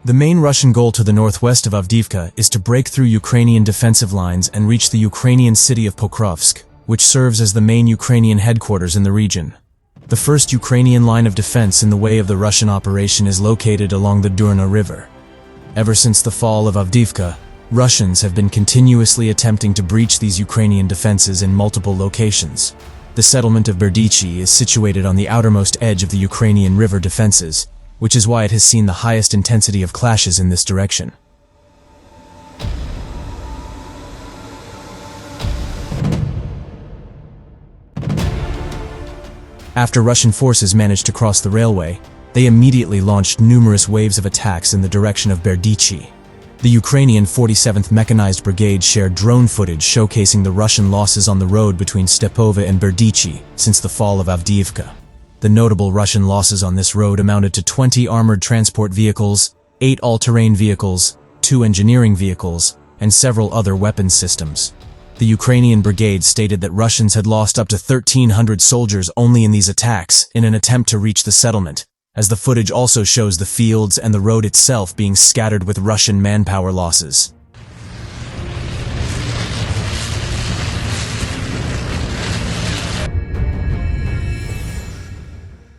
The main Russian goal to the northwest of Avdiivka is to break through Ukrainian defensive lines and reach the Ukrainian city of Pokrovsk, which serves as the main Ukrainian headquarters in the region. The first Ukrainian line of defense in the way of the Russian operation is located along the Durna River. Ever since the fall of Avdiivka, Russians have been continuously attempting to breach these Ukrainian defenses in multiple locations. The settlement of Berdychi is situated on the outermost edge of the Ukrainian river defenses, which is why it has seen the highest intensity of clashes in this direction. After Russian forces managed to cross the railway, they immediately launched numerous waves of attacks in the direction of Berdychi. The Ukrainian 47th Mechanized Brigade shared drone footage showcasing the Russian losses on the road between Stepove and Berdychi since the fall of Avdiivka. The notable Russian losses on this road amounted to 20 armored transport vehicles, 8 all-terrain vehicles, 2 engineering vehicles, and several other weapons systems. The Ukrainian brigade stated that Russians had lost up to 1,300 soldiers only in these attacks in an attempt to reach the settlement, as the footage also shows the fields and the road itself being scattered with Russian manpower losses.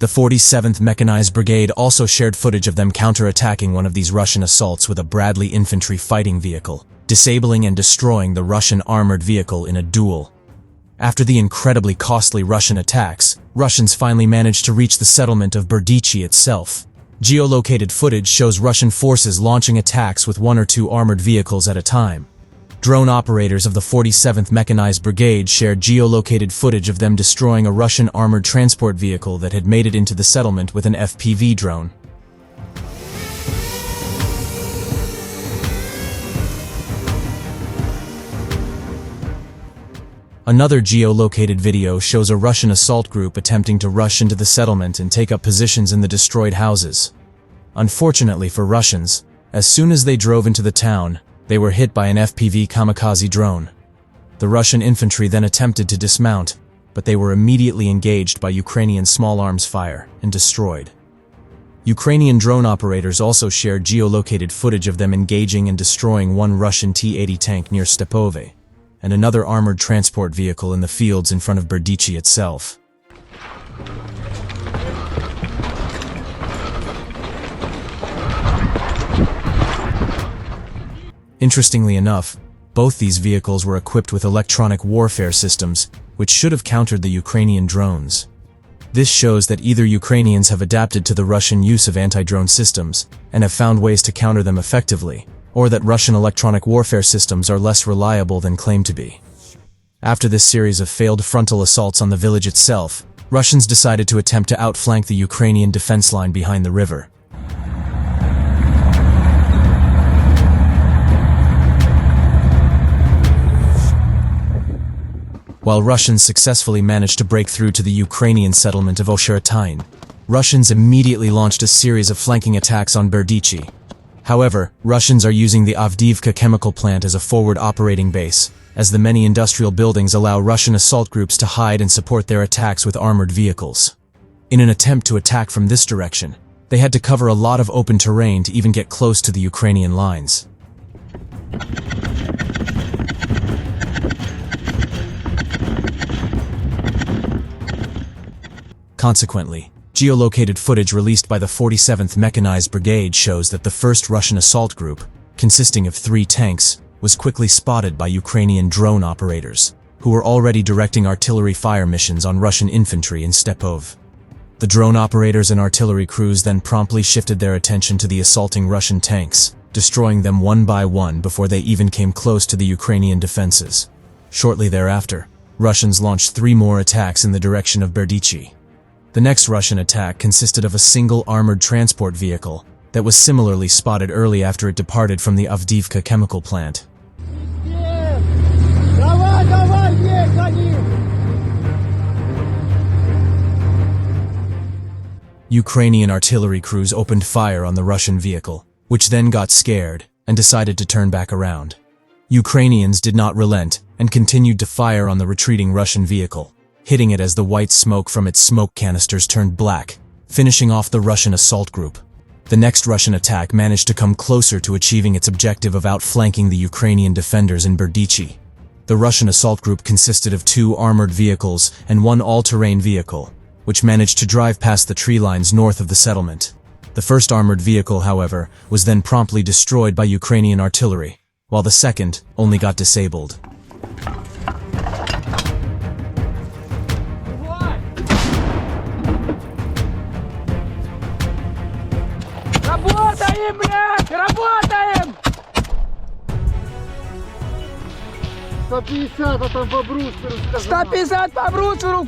The 47th Mechanized Brigade also shared footage of them counterattacking one of these Russian assaults with a Bradley infantry fighting vehicle, disabling and destroying the Russian armored vehicle in a duel. After the incredibly costly Russian attacks, Russians finally managed to reach the settlement of Berdychi itself. Geolocated footage shows Russian forces launching attacks with 1 or 2 armored vehicles at a time. Drone operators of the 47th Mechanized Brigade shared geolocated footage of them destroying a Russian armored transport vehicle that had made it into the settlement with an FPV drone. Another geolocated video shows a Russian assault group attempting to rush into the settlement and take up positions in the destroyed houses. Unfortunately for Russians, as soon as they drove into the town, they were hit by an FPV kamikaze drone. The Russian infantry then attempted to dismount, but they were immediately engaged by Ukrainian small arms fire and destroyed. Ukrainian drone operators also shared geolocated footage of them engaging and destroying one Russian T-80 tank near Stepove, and another armored transport vehicle in the fields in front of Berdychi itself. Interestingly enough, both these vehicles were equipped with electronic warfare systems, which should have countered the Ukrainian drones. This shows that either Ukrainians have adapted to the Russian use of anti-drone systems and have found ways to counter them effectively, or that Russian electronic warfare systems are less reliable than claimed to be. After this series of failed frontal assaults on the village itself, Russians decided to attempt to outflank the Ukrainian defense line behind the river. While Russians successfully managed to break through to the Ukrainian settlement of Osheretyn, Russians immediately launched a series of flanking attacks on Berdychi. However, Russians are using the Avdiivka chemical plant as a forward operating base, as the many industrial buildings allow Russian assault groups to hide and support their attacks with armored vehicles. In an attempt to attack from this direction, they had to cover a lot of open terrain to even get close to the Ukrainian lines. Consequently, geolocated footage released by the 47th Mechanized Brigade shows that the first Russian assault group, consisting of 3 tanks, was quickly spotted by Ukrainian drone operators, who were already directing artillery fire missions on Russian infantry in Stepove. The drone operators and artillery crews then promptly shifted their attention to the assaulting Russian tanks, destroying them one by one before they even came close to the Ukrainian defenses. Shortly thereafter, Russians launched 3 more attacks in the direction of Berdychi. The next Russian attack consisted of a single armored transport vehicle that was similarly spotted early after it departed from the Avdiivka chemical plant. Ukrainian artillery crews opened fire on the Russian vehicle, which then got scared and decided to turn back around. Ukrainians did not relent and continued to fire on the retreating Russian vehicle, hitting it as the white smoke from its smoke canisters turned black, finishing off the Russian assault group. The next Russian attack managed to come closer to achieving its objective of outflanking the Ukrainian defenders in Berdychi. The Russian assault group consisted of 2 armored vehicles and 1 all-terrain vehicle, which managed to drive past the tree lines north of the settlement. The first armored vehicle, however, was then promptly destroyed by Ukrainian artillery, while the second only got disabled. Работаем, блядь! Работаем! 150, а там по брустеру. 150 по брустеру!